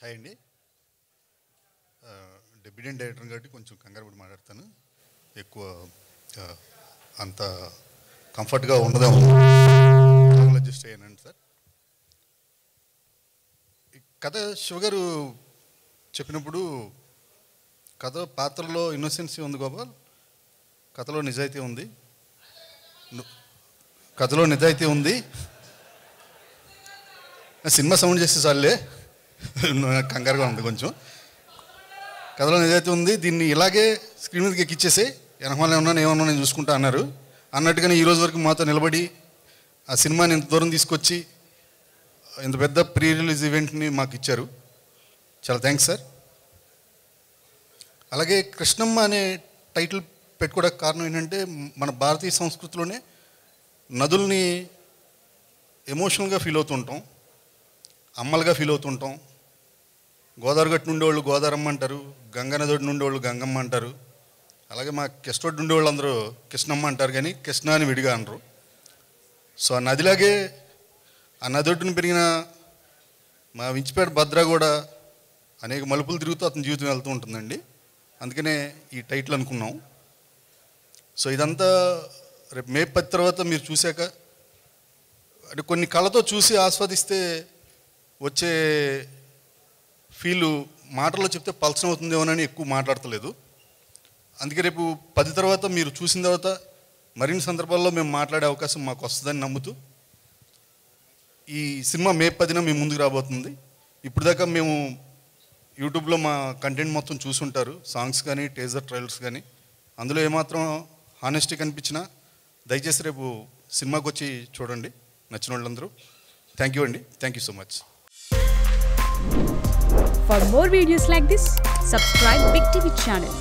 Hi అండి. Debutante director కాబట్టి కొంచెం కంగారు పడి మాట్లాడతాను. ఎక్కువ అంత కంఫర్ట్గా ఉండదేమో, అడ్జస్ట్ అయ్యానండి సార్. ఈ కథ శివగారు చెప్పినప్పుడు కథ పాత్రలో ఇన్నోసెన్సీ ఉంది గోపాల్, కథలో నిజాయితీ ఉంది, కథలో నిజాయితీ ఉంది. సినిమా సౌండ్ చేస్తే చాలే, కంగారుగా ఉంది కొంచెం. కథలో నిజాయితీ ఉంది, దీన్ని ఇలాగే స్క్రీన్ మీదకి ఎక్కిచ్చేసి వెనకమాల ఏమన్నా నేను చూసుకుంటా అన్నారు. అన్నట్టుగానే ఈరోజు వరకు మాతో నిలబడి ఆ సినిమాని ఇంత దూరం తీసుకొచ్చి ఇంత పెద్ద ప్రీ రిలీజ్ ఈవెంట్ని మాకు ఇచ్చారు. చాలా థ్యాంక్స్ సార్. అలాగే కృష్ణమ్మ అనే టైటిల్ పెట్టుకోవడానికి కారణం ఏంటంటే, మన భారతీయ సంస్కృతిలోనే నదుల్ని ఎమోషనల్గా ఫీల్ అవుతుంటాం, అమ్మలుగా ఫీల్ అవుతుంటాం. గోదావరి గట్టు నుండేవాళ్ళు గోదావరమ్మ అంటారు, గంగా నది ఒడ్డు నుండేవాళ్ళు గంగమ్మ అంటారు. అలాగే మా కృష్ణ ఒడ్డు ఉండేవాళ్ళు అందరూ కృష్ణమ్మ అంటారు, కానీ కృష్ణ అని విడిగా అనరు. సో ఆ నదిలాగే ఆ నది ఒడ్డున పెరిగిన మా వించిపేట భద్ర కూడా అనేక మలుపులు తిరుగుతూ అతని జీవితం వెళ్తూ ఉంటుందండి. అందుకనే ఈ టైటిల్ అనుకున్నాం. సో ఇదంతా రేపు మే 10 తర్వాత మీరు చూశాక, అంటే కొన్ని కళ్ళతో చూసి ఆస్వాదిస్తే వచ్చే ఫీలు మాటల్లో చెప్తే పల్చన అవుతుందేమోనని ఎక్కువ మాట్లాడతలేదు. అందుకే రేపు 10 తర్వాత మీరు చూసిన తర్వాత మరిన్ని సందర్భాల్లో మేము మాట్లాడే అవకాశం మాకు వస్తుందని నమ్ముతూ ఈ సినిమా మే 10న మీ ముందుకు రాబోతుంది. ఇప్పుడు దాకా మేము యూట్యూబ్లో మా కంటెంట్ మొత్తం చూసుంటారు, సాంగ్స్ కానీ టీజర్ ట్రైలర్స్ కానీ. అందులో ఏమాత్రం హానెస్టీ కనిపించినా దయచేసి రేపు సినిమాకి వచ్చి చూడండి, నచ్చిన వాళ్ళందరూ. థ్యాంక్ యూ అండి. Thank you so much. For more videos like this, subscribe Big TV channel.